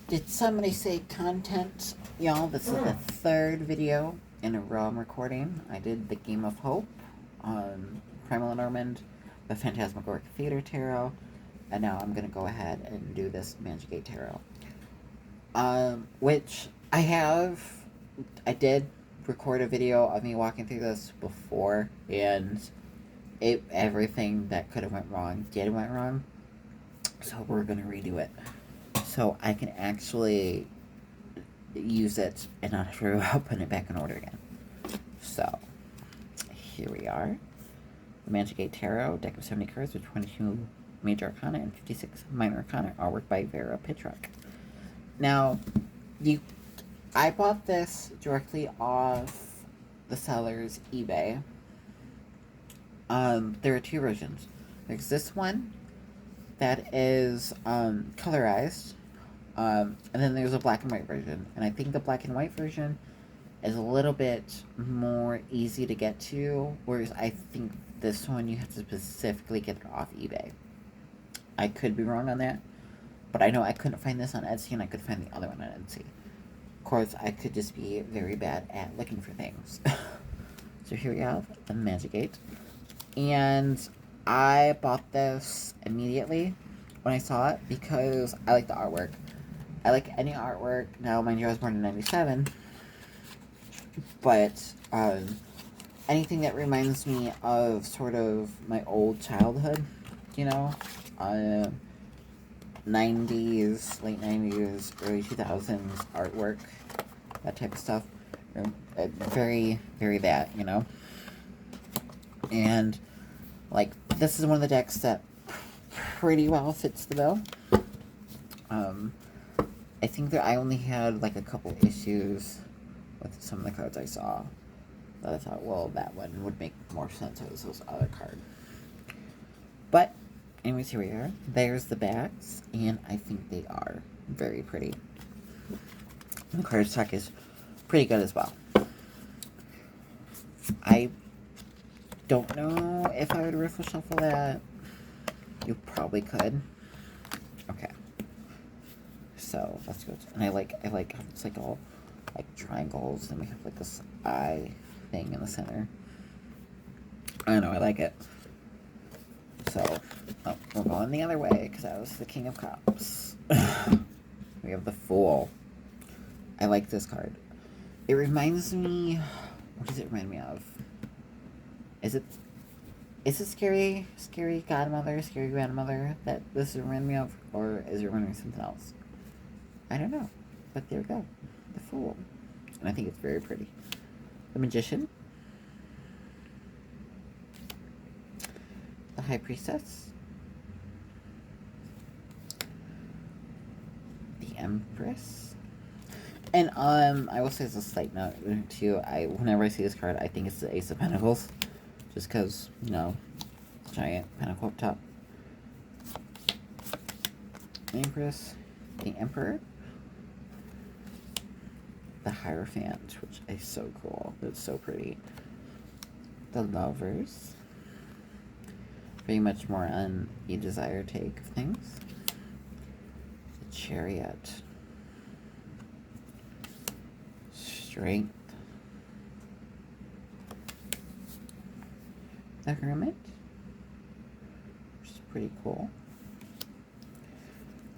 Did somebody say content? Y'all, this is the third video in a row I'm recording. I did the Game of Hope, Primal Normand, the Phantasmagoric Theater Tarot, and now I'm going to go ahead and do this Magic Tarot. Which I did record a video of me walking through this before, and everything that could have went wrong went wrong. So we're going to redo it. So I can actually use it and not have to put it back in order again. So, here we are. The Magic 8 Tarot, deck of 70 cards with 22 Major Arcana and 56 Minor Arcana, artwork by Vera Pitruck. Now, I bought this directly off the seller's eBay. There are two versions. There's this one that is colorized, and then there's a black and white version. And I think the black and white version is a little bit more easy to get to, whereas I think this one you have to specifically get it off eBay. I could be wrong on that, but I know I couldn't find this on Etsy, and I could find the other one on Etsy. Of course, I could just be very bad at looking for things. So here we have the Magic 8. And I bought this immediately when I saw it because I like the artwork. I like any artwork. Now, mind you, I was born in 97. But anything that reminds me of sort of my old childhood, you know? 90s, late 90s, early 2000s artwork, that type of stuff. Very, very that, you know? And, like, this is one of the decks that pretty well fits the bill. I think that I only had, like, a couple issues with some of the cards I saw that I thought, well, that one would make more sense as this other card. But, anyways, here we are. There's the backs, and I think they are very pretty. And the card stock is pretty good as well. I don't know if I would riffle shuffle that. You probably could. Okay. So let's go. And I like how it's like all like triangles, and we have like this eye thing in the center. I don't know. I like it. So we're going the other way because that was the King of Cups. We have the Fool. I like this card. It reminds me. What does it remind me of? Is it scary godmother, scary grandmother that this reminds me of, or is it reminding me of something else? I don't know, but there we go, the Fool, and I think it's very pretty. The Magician, the High Priestess, the Empress, and I will say as a slight note too. Whenever I see this card, I think it's the Ace of Pentacles. Just because, you know, giant pentacle up top. The Empress, the Emperor, the Hierophant, which is so cool. It's so pretty. The Lovers, very much more on a desire take of things. The Chariot, Strength, the Hermit, which is pretty cool.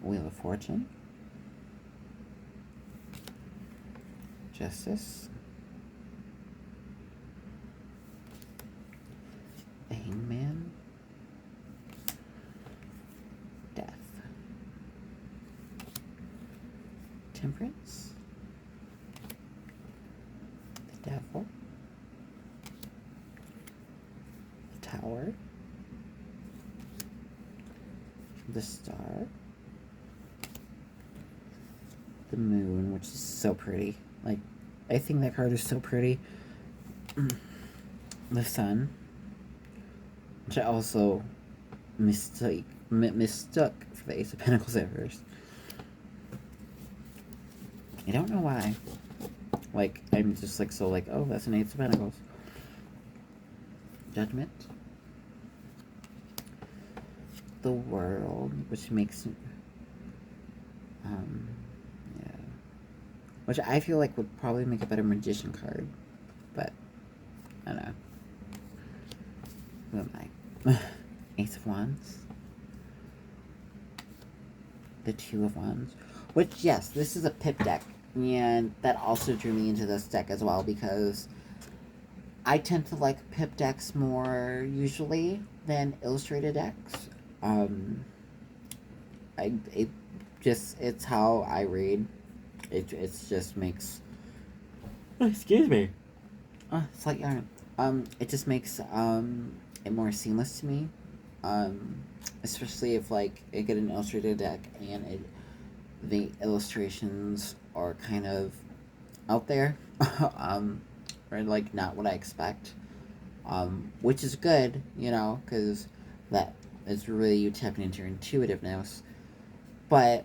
Wheel of Fortune, Justice, the Hangman, Death, Temperance, the Devil, Tower, the Star, the Moon, which is so pretty. Like, I think that card is so pretty. The Sun, which I also mistook for the Ace of Pentacles at first. I don't know why. Like, I'm just like, so like, oh, that's an Ace of Pentacles. Judgment, the World, which makes which I feel like would probably make a better magician card, but I don't know. Who am I? Ace of Wands. The Two of Wands. Which, yes, this is a pip deck, and that also drew me into this deck as well, because I tend to like pip decks more usually than illustrated decks. It's how I read. It just makes. Excuse me. It's like yarn. It just makes it more seamless to me. Especially if like I get an illustrated deck and the illustrations are kind of out there, or like not what I expect. Which is good, because that is really you tapping into your intuitiveness. But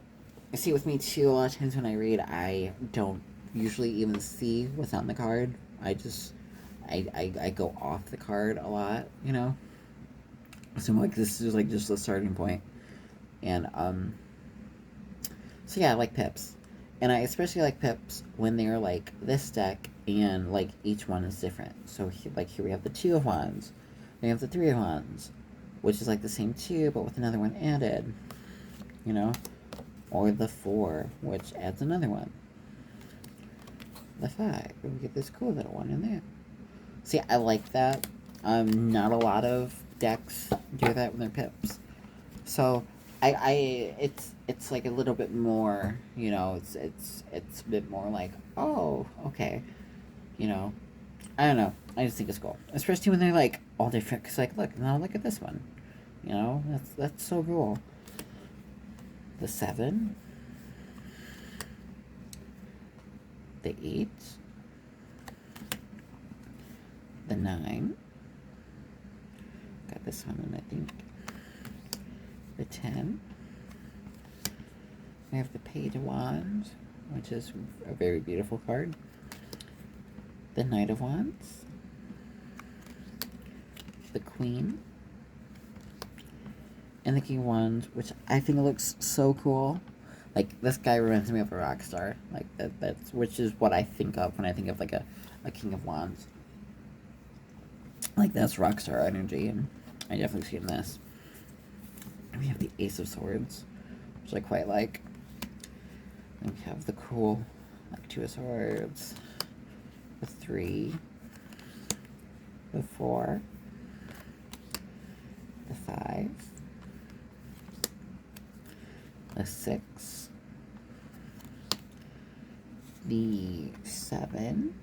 see, with me too, a lot of times when I read, I don't usually even see what's on the card. I go off the card a lot, So I'm like, this is like just the starting point. And so yeah, I like pips. And I especially like pips when they're like this deck and like each one is different. So here we have the Two of Wands. We have the Three of Wands, which is like the same two but with another one added. Or the Four, which adds another one. The Five, we get this cool little one in there. See, I like that. Not a lot of decks do that when they're pips. So it's like a little bit more, it's a bit more like, oh, okay, I don't know. I just think it's cool, especially when they're like all different. Cause like, look at this one, that's so cool. The Seven, the Eight, the Nine. Got this one, and I think the 10. We have the Page of Wands, which is a very beautiful card. The Knight of Wands, the Queen, and the King of Wands, which I think looks so cool. Like, this guy reminds me of a rock star. Like, that's which is what I think of when I think of like a King of Wands. Like, that's rock star energy, and I definitely see it in this. And we have the Ace of Swords, which I quite like. And we have the cool, like, Two of Swords, the 3, the 4, the 5, the 6, the 7.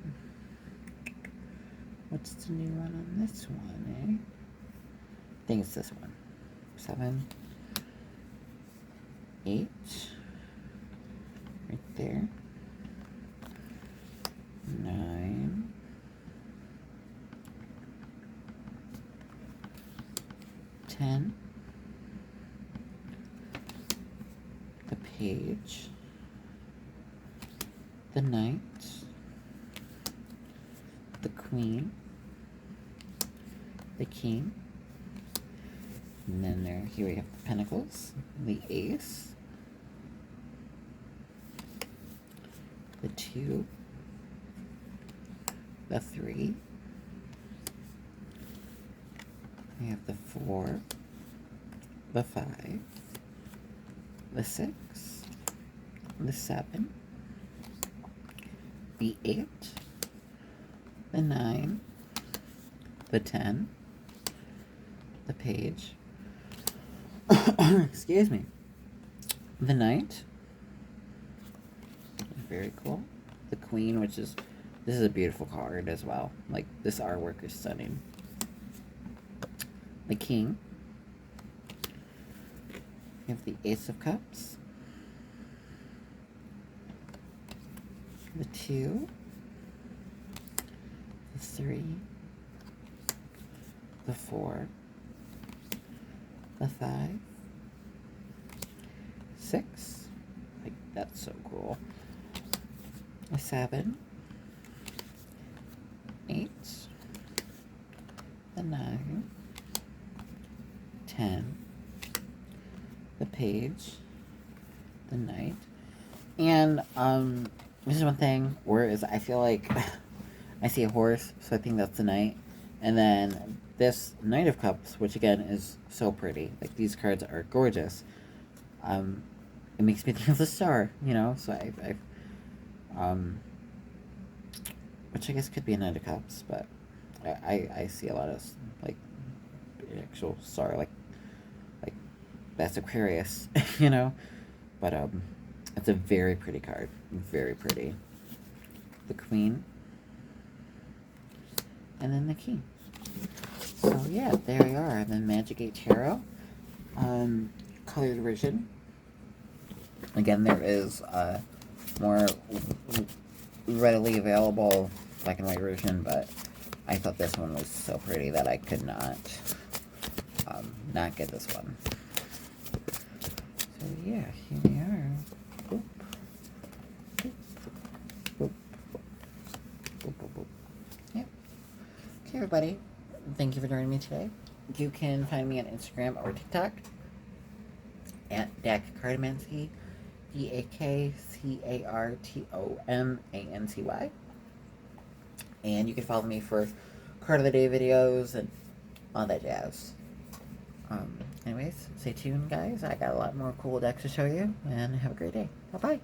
What's the new one on this one, I think it's this one. 7, 8, right there. 9, 10, the Page, the Knight, the Queen, the King, and then here we have the Pentacles, the Ace, the 2, the 3, we have the 4, the 5, the 6, the 7, the 8, the 9, the 10, the Page, excuse me, the Knight, very cool, the Queen, which is, this is a beautiful card as well, like, this artwork is stunning, the King, we have the Ace of Cups, the 2, the 3, the 4, the 5, 6, like, that's so cool, the 7, 8, the 9, 10, the Page, the Knight, and this is one thing, whereas I feel like I see a horse, so I think that's the knight. And then this Knight of Cups, which again is so pretty. Like, these cards are gorgeous. It makes me think of the star, you know? So which I guess could be a Knight of Cups, but I see a lot of, like, actual star, like that's Aquarius, you know? But, it's a very pretty card. Very pretty. The Queen. And then the King. So, yeah, there we are. The Magic 8 Tarot. Colored version. Again, there is a more readily available black and white version, but I thought this one was so pretty that I could not get this one. So yeah, here we are. Boop. Boop. Boop. Boop, boop, boop. Yep. Okay, everybody. Thank you for joining me today. You can find me on Instagram or TikTok at Dakcartomancy. DAKCARTOMANCY. And you can follow me for card of the day videos and all that jazz. Anyways, stay tuned, guys. I got a lot more cool decks to show you, and have a great day. Bye-bye.